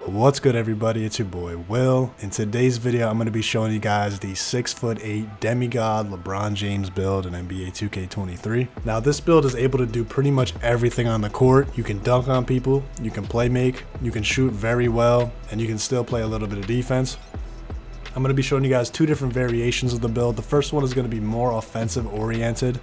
What's good, everybody? It's your boy Will. In today's video, I'm going to be showing you guys the 6'8" Demigod LeBron James build in NBA 2K23. Now, this build is able to do pretty much everything on the court. You can dunk on people, you can play make, you can shoot very well, and you can still play a little bit of defense. I'm going to be showing you guys two different variations of the build. The first one is going to be more offensive oriented,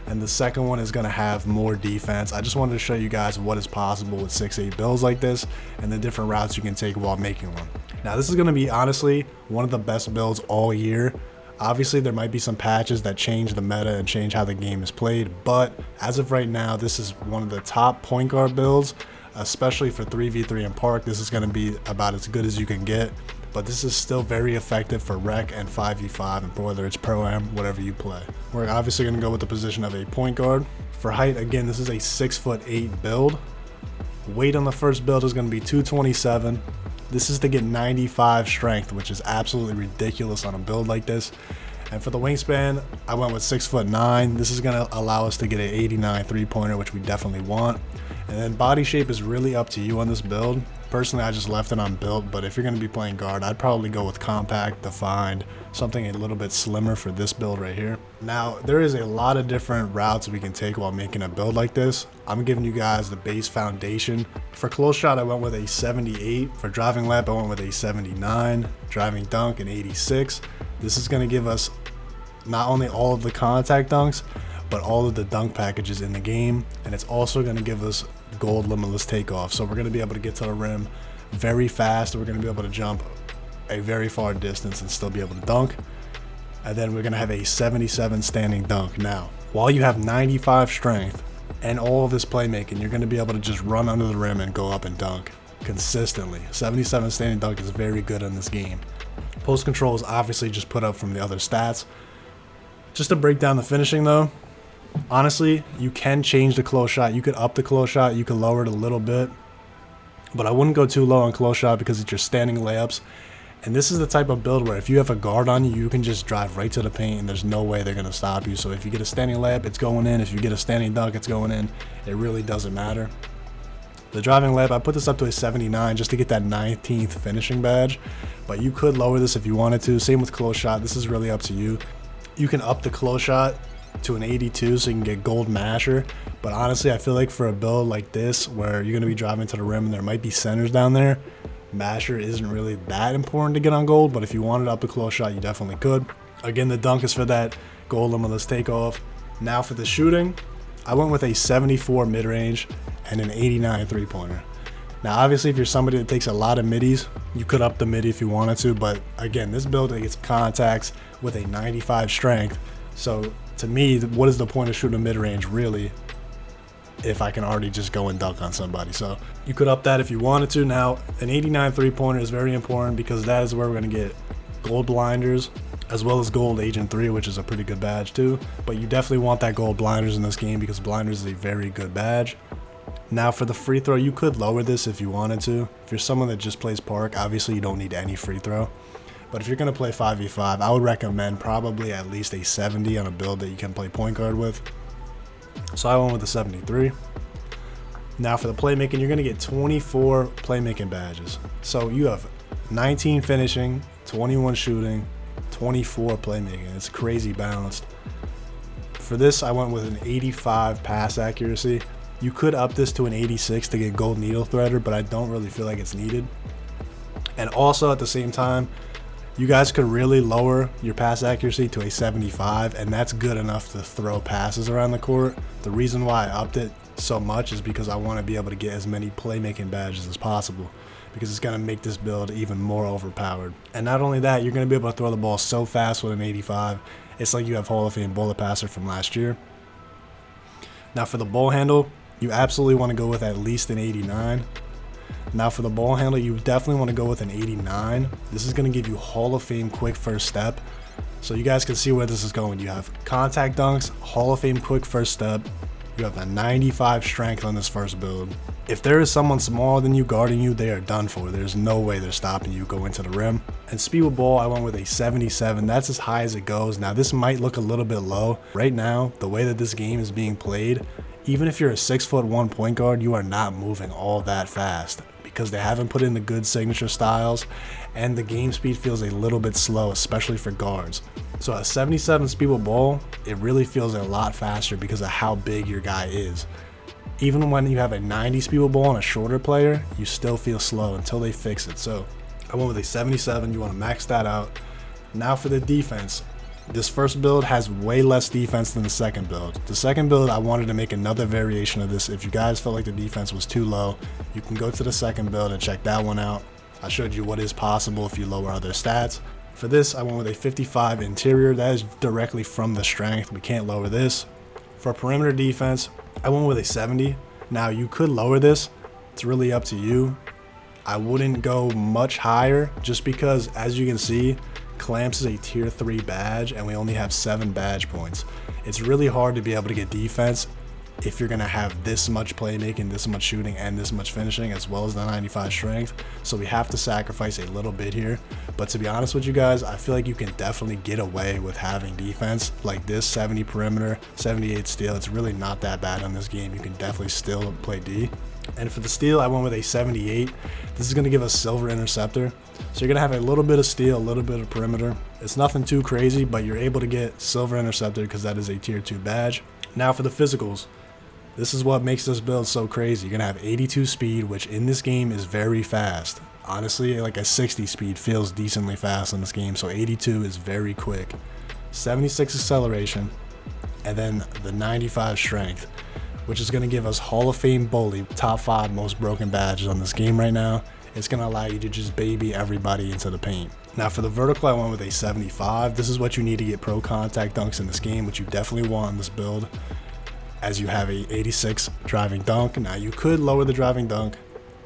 and the second one is going to have more defense. I just wanted to show you guys what is possible with 6'8" builds like this and the different routes you can take while making one. Now, this is going to be honestly one of the best builds all year. Obviously, there might be some patches that change the meta and change how the game is played, but as of right now, this is one of the top point guard builds, especially for 3v3 in park. This is going to be about as good as you can get, but this is still very effective for rec and 5v5 and whether it's pro-am, whatever you play. We're obviously going to go with the position of a point guard. For height, again, this is a 6'8" build. Weight on the first build is going to be 227. This is to get 95 strength, which is absolutely ridiculous on a build like this. And for the wingspan, I went with 6'9". This is going to allow us to get an 89 three-pointer, which we definitely want. And then body shape is really up to you on this build. Personally, I just left it on built, but if you're going to be playing guard, I'd probably go with compact, defined, something a little bit slimmer for this build right here. Now, there is a lot of different routes we can take while making a build like this. I'm giving you guys the base foundation. For close shot, I went with a 78. For driving layup, I went with a 79. Driving dunk, an 86. This is going to give us not only all of the contact dunks, but all of the dunk packages in the game, and it's also going to give us gold limitless takeoff. So we're going to be able to get to the rim very fast. We're going to be able to jump a very far distance and still be able to dunk. And then we're going to have a 77 standing dunk. Now, while you have 95 strength and all of this playmaking, you're going to be able to just run under the rim and go up and dunk consistently. 77 standing dunk is very good in this game. Post control is obviously just put up from the other stats. Just to break down the finishing though, honestly, you can change the close shot. You could up the close shot, you could lower it a little bit, but I wouldn't go too low on close shot because it's your standing layups. And this is the type of build where if you have a guard on you, you can just drive right to the paint and there's no way they're going to stop you. So if you get a standing layup, it's going in. If you get a standing dunk, it's going in. It really doesn't matter. The driving layup, I put this up to a 79 just to get that 19th finishing badge, but you could lower this if you wanted to. Same with close shot. This is really up to you. You can up the close shot to an 82 so you can get gold masher, but honestly, I feel like for a build like this where you're going to be driving to the rim and there might be centers down there, masher isn't really that important to get on gold. But if you wanted up a close shot, you definitely could. Again, the dunk is for that gold limitless takeoff. Now for the shooting, I went with a 74 mid-range and an 89 three-pointer. Now obviously, if you're somebody that takes a lot of middies, you could up the midi if you wanted to, but again, this build gets contacts with a 95 strength. So to me, what is the point of shooting a mid-range really if I can already just go and dunk on somebody? So you could up that if you wanted to. Now, an 89 three-pointer is very important because that is where we're going to get gold blinders as well as gold agent 3, which is a pretty good badge too. But you definitely want that gold blinders in this game because blinders is a very good badge. Now for the free throw, you could lower this if you wanted to. If you're someone that just plays park, obviously you don't need any free throw. But if you're going to play 5v5, I would recommend probably at least a 70 on a build that you can play point guard with. So I went with a 73. Now for the playmaking, you're going to get 24 playmaking badges. So you have 19 finishing, 21 shooting, 24 playmaking. It's crazy balanced. For this, I went with an 85 pass accuracy. You could up this to an 86 to get gold needle threader, but I don't really feel like it's needed. And also at the same time, you guys could really lower your pass accuracy to a 75, and that's good enough to throw passes around the court. The reason why I upped it so much is because I want to be able to get as many playmaking badges as possible, because it's going to make this build even more overpowered. And not only that, you're going to be able to throw the ball so fast with an 85. It's like you have Hall of Fame bullet passer from last year. Now for the ball handle, you absolutely want to go with at least an 89. Now for the ball handle, you definitely want to go with an 89. This is going to give you Hall of Fame quick first step. So you guys can see where this is going. You have contact dunks, Hall of Fame quick first step. You have a 95 strength on this first build. If there is someone smaller than you guarding you, they are done for. There's no way they're stopping you going to the rim. And speed with ball, I went with a 77. That's as high as it goes. Now this might look a little bit low. Right now, the way that this game is being played, even if you're a 6'1" point guard, you are not moving all that fast, because they haven't put in the good signature styles, and the game speed feels a little bit slow, especially for guards. So at 77 speed with ball, it really feels a lot faster because of how big your guy is. Even when you have a 90 speed with ball and a shorter player, you still feel slow until they fix it. So I went with a 77. You want to max that out. Now for the defense. This first build has way less defense than the second build. The second build, I wanted to make another variation of this. If you guys felt like the defense was too low, you can go to the second build and check that one out. I showed you what is possible if you lower other stats. For this, I went with a 55 interior. That is directly from the strength. We can't lower this. For perimeter defense, I went with a 70. Now you could lower this. It's really up to you. I wouldn't go much higher just because, as you can see, Clamps is a tier 3 badge and we only have 7 badge points. It's really hard to be able to get defense if you're going to have this much playmaking, this much shooting, and this much finishing, as well as the 95 strength. So we have to sacrifice a little bit here. But to be honest with you guys, I feel like you can definitely get away with having defense like this. 70 perimeter, 78 steal. It's really not that bad on this game. You can definitely still play D. And for the steal, I went with a 78. This is going to give us silver interceptor. So you're going to have a little bit of steal, a little bit of perimeter. It's nothing too crazy, but you're able to get silver interceptor because that is a tier 2 badge. Now for the physicals. This is what makes this build so crazy. You're going to have 82 speed, which in this game is very fast. Honestly, like a 60 speed feels decently fast in this game. So 82 is very quick. 76 acceleration. And then the 95 strength, which is going to give us Hall of Fame bully, top 5 most broken badges on this game right now. It's going to allow you to just baby everybody into the paint. Now for the vertical, I went with a 75. This is what you need to get pro contact dunks in this game, which you definitely want in this build, as you have a 86 driving dunk. Now you could lower the driving dunk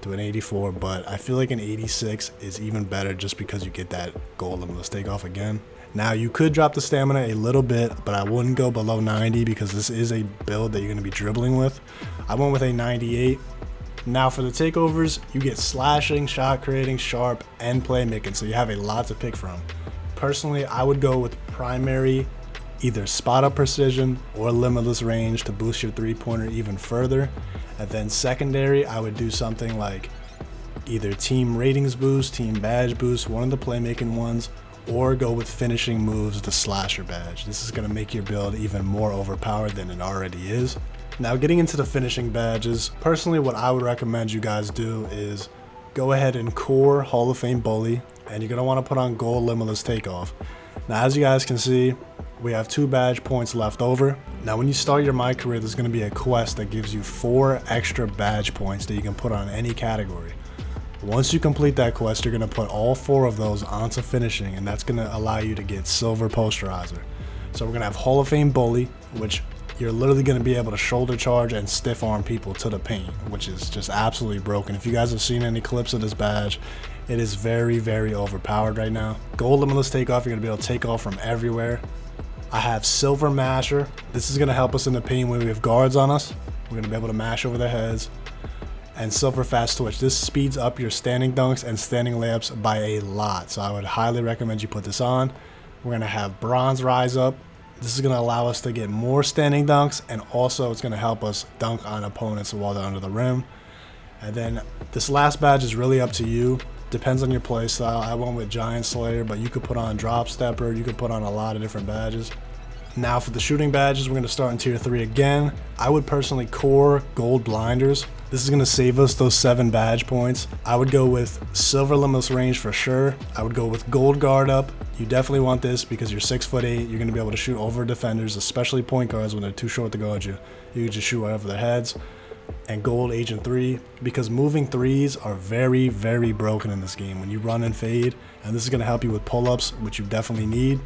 to an 84, but I feel like an 86 is even better just because you get that goal limitless takeoff again. Now you could drop the stamina a little bit, but I wouldn't go below 90 because this is a build that you're going to be dribbling with. I went with a 98. Now for the takeovers, you get slashing, shot creating, sharp, and playmaking, so you have a lot to pick from. Personally, I would go with primary, either spot up precision or limitless range to boost your 3-pointer even further. And then secondary, I would do something like either team ratings boost, team badge boost, one of the playmaking ones, or go with finishing moves, the slasher badge. This is going to make your build even more overpowered than it already is. Now getting into the finishing badges, personally what I would recommend you guys do is go ahead and core Hall of Fame bully, and you're going to want to put on gold limitless takeoff. Now as you guys can see, we have 2 badge points left over. Now when you start your My Career, there's going to be a quest that gives you 4 extra badge points that you can put on any category. Once you complete that quest, you're going to put all 4 of those onto finishing, and that's going to allow you to get silver posterizer. So we're going to have Hall of Fame bully, which you're literally going to be able to shoulder charge and stiff arm people to the paint, which is just absolutely broken. If you guys have seen any clips of this badge, it is very, very overpowered right now. Gold limitless takeoff, you're going to be able to take off from everywhere. I have silver masher. This is going to help us in the paint when we have guards on us. We're going to be able to mash over their heads. And silver fast twitch. This speeds up your standing dunks and standing layups by a lot, so I would highly recommend you put this on. We're going to have bronze rise up. This is going to allow us to get more standing dunks, and also it's going to help us dunk on opponents while they're under the rim. And then this last badge is really up to you. Depends on your play style. I went with Giant Slayer, but you could put on Drop Stepper. You could put on a lot of different badges. Now for the shooting badges, we're going to start in tier 3 again. I would personally core gold blinders. This is going to save us those 7 badge points. I would go with silver limitless range for sure. I would go with gold guard up. You definitely want this because you're 6'8". You're going to be able to shoot over defenders, especially point guards when they're too short to guard you. You can just shoot right over their heads. And gold agent 3, because moving threes are very, very broken in this game when you run and fade. And this is going to help you with pull-ups, which you definitely need.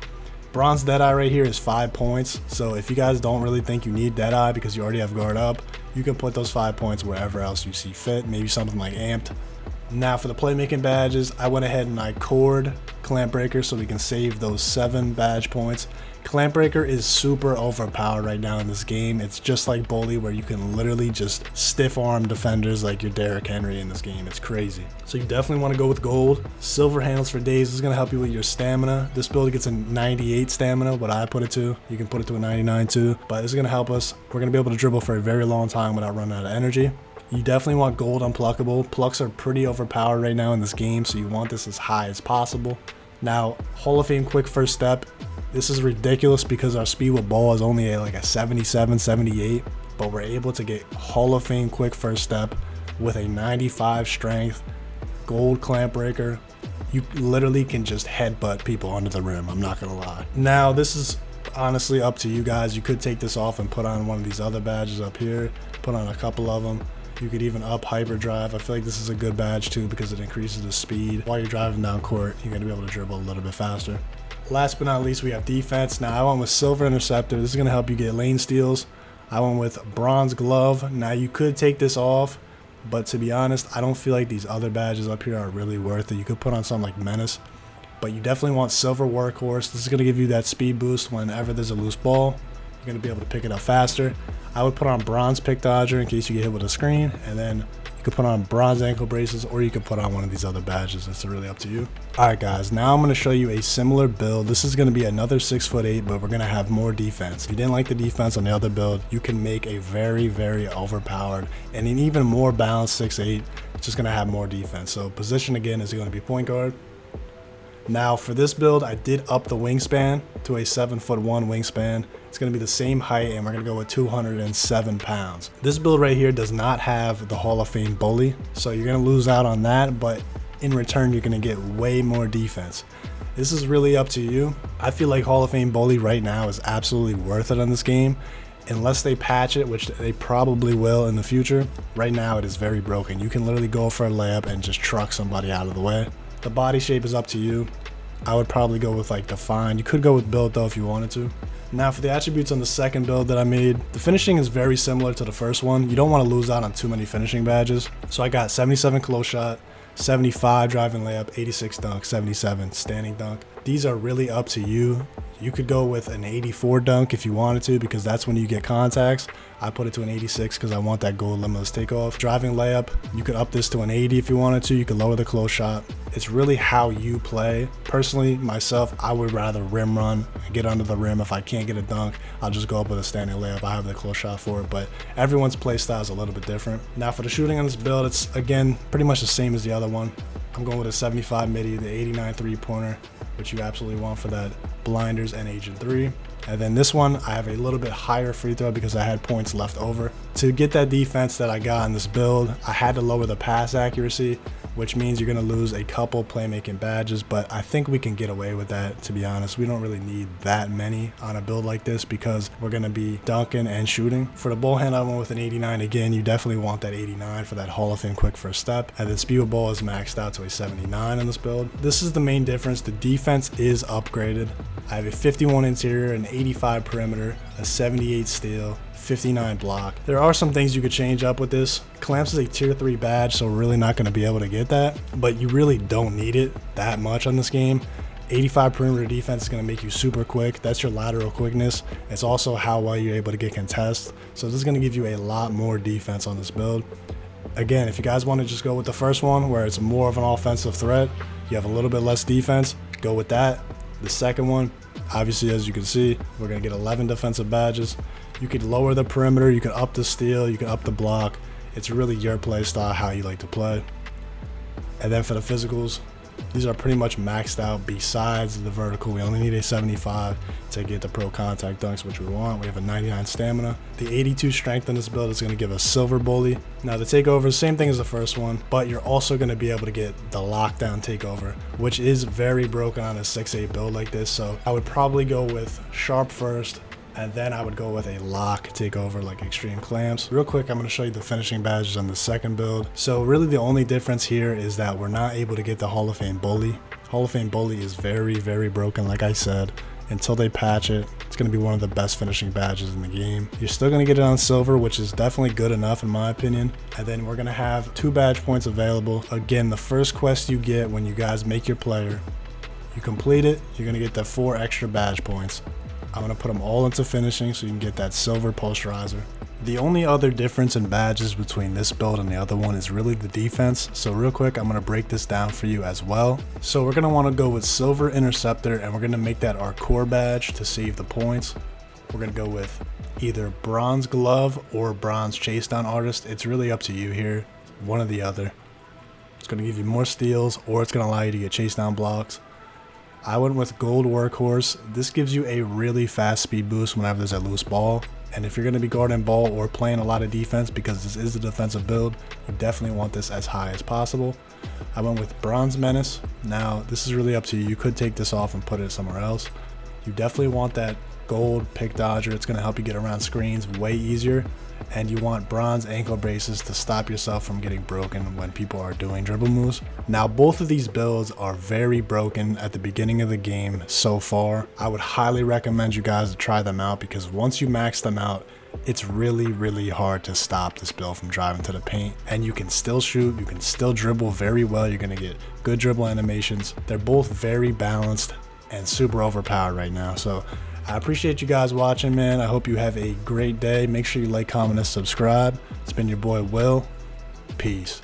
Bronze Deadeye right here is 5 points, so if you guys don't really think you need Deadeye because you already have guard up, you can put those 5 points wherever else you see fit, maybe something like Amped. Now for the playmaking badges, I went ahead and I cored Clamp Breaker so we can save those 7 badge points. Clamp Breaker is super overpowered right now in this game. It's just like Bully, where you can literally just stiff arm defenders like your Derrick Henry in this game. It's crazy. So you definitely want to go with gold. Silver handles for days. This is going to help you with your stamina. This build gets a 98 stamina, what I put it to. You can put it to a 99 too, but this is going to help us. We're going to be able to dribble for a very long time without running out of energy. You definitely want gold unpluckable. Plucks are pretty overpowered right now in this game, so you want this as high as possible. Now, Hall of Fame quick first step. This is ridiculous because our speed with ball is only like a 77, 78, but we're able to get Hall of Fame quick first step with a 95 strength, gold clamp breaker. You literally can just headbutt people under the rim, I'm not gonna lie. Now, this is honestly up to you guys. You could take this off and put on one of these other badges up here, put on a couple of them. You could even up hyperdrive. I feel like this is a good badge too because it increases the speed. While you're driving down court, you're gonna be able to dribble a little bit faster. Last but not least, we have defense. Now, I went with silver interceptor. This is gonna help you get lane steals. I went with bronze glove. Now, you could take this off, but to be honest, I don't feel like these other badges up here are really worth it. You could put on something like menace, but you definitely want silver workhorse. This is gonna give you that speed boost whenever there's a loose ball. You're gonna be able to pick it up faster. I would put on bronze pick dodger in case you get hit with a screen, and then you could put on bronze ankle braces, or you could put on one of these other badges. It's really up to you. Alright guys, now I'm going to show you a similar build. This is going to be another 6'8", but we're going to have more defense. If you didn't like the defense on the other build, you can make a very, very overpowered and an even more balanced 6'8". It's just going to have more defense. So position again is going to be point guard. Now for this build, I did up the wingspan to a 7'1" wingspan. It's going to be the same height, and we're going to go with 207 pounds. This build right here does not have the Hall of Fame bully, so you're going to lose out on that, but in return, you're going to get way more defense. This is really up to you. I feel like Hall of Fame bully right now is absolutely worth it on this game. Unless they patch it, which they probably will in the future. Right now, it is very broken. You can literally go for a layup and just truck somebody out of the way. The body shape is up to you. I would probably go with like define. You could go with build though if you wanted to. Now for the attributes on the second build that I made, the finishing is very similar to the first one. You don't want to lose out on too many finishing badges. So I got 77 close shot, 75 driving layup, 86 dunk, 77 standing dunk. These are really up to you. You could go with an 84 dunk if you wanted to, because that's when you get contacts. I put it to an 86 because I want that gold limitless takeoff. Driving layup, you could up this to an 80 if you wanted to. You could lower the close shot. It's really how you play. Personally, myself, I would rather rim run, get under the rim. If I can't get a dunk, I'll just go up with a standing layup. I have the close shot for it, but everyone's play style is a little bit different. Now for the shooting on this build, it's again pretty much the same as the other one. I'm going with a 75 midi, the 89 three-pointer, which you absolutely want for that blinders and agent 3. And then this one, I have a little bit higher free throw because I had points left over. To get that defense that I got in this build, I had to lower the pass accuracy, which means you're going to lose a couple playmaking badges, but I think we can get away with that, to be honest. We don't really need that many on a build like this because we're going to be dunking and shooting. For the ball hand, I went with an 89. Again, you definitely want that 89 for that Hall of Fame quick first step. And then speed with ball is maxed out to a 79 in this build. This is the main difference. The defense is upgraded. I have a 51 interior, an 85 perimeter, a 78 steal, 59 block. There are some things you could change up with this. Clamps is a tier 3 badge, so we're really not going to be able to get that, but you really don't need it that much on this game. 85 perimeter defense is going to make you super quick. That's your lateral quickness. It's also how well you're able to get contest. So this is going to give you a lot more defense on this build. Again, if you guys want to just go with the first one where it's more of an offensive threat, you have a little bit less defense, go with that. The second one, obviously, as you can see, we're going to get 11 defensive badges. You could lower the perimeter, you could up the steal, you could up the block. It's really your play style, how you like to play. And then for the physicals, these are pretty much maxed out besides the vertical. We only need a 75 to get the pro contact dunks, which we want. We have a 99 stamina. The 82 strength in this build is going to give us silver bully. Now the takeovers, same thing as the first one, but you're also going to be able to get the lockdown takeover, which is very broken on a 6'8 build like this. So I would probably go with sharp first, and then I would go with a lock takeover like extreme clamps. Real quick, I'm going to show you the finishing badges on the second build. So really the only difference here is that we're not able to get the Hall of Fame bully. Hall of Fame bully is very, very broken, like I said. Until they patch it, it's going to be one of the best finishing badges in the game. You're still going to get it on silver, which is definitely good enough in my opinion. And then we're going to have 2 badge points available. Again, the first quest you get when you guys make your player, you complete it, you're going to get the 4 extra badge points. I'm going to put them all into finishing so you can get that silver posterizer. The only other difference in badges between this build and the other one is really the defense. So real quick, I'm going to break this down for you as well. So we're going to want to go with silver interceptor, and we're going to make that our core badge to save the points. We're gonna go with either bronze glove or bronze chase down artist. It's really up to you here, one or the other. It's gonna give you more steals, or it's gonna allow you to get chase down blocks. I went with gold workhorse. This gives you a really fast speed boost whenever there's a loose ball. And if you're going to be guarding ball or playing a lot of defense, because this is a defensive build, you definitely want this as high as possible. I went with bronze menace. Now this is really up to you. You could take this off and put it somewhere else. You definitely want that gold pick dodger. It's going to help you get around screens way easier. And you want bronze ankle braces to stop yourself from getting broken when people are doing dribble moves. Now both of these builds are very broken at the beginning of the game so far. I would highly recommend you guys to try them out, because once you max them out, it's really hard to stop this build from driving to the paint. And you can still shoot, you can still dribble very well. You're going to get good dribble animations. They're both very balanced and super overpowered right now. So I appreciate you guys watching, man. I hope you have a great day. Make sure you like, comment, and subscribe. It's been your boy Will. Peace.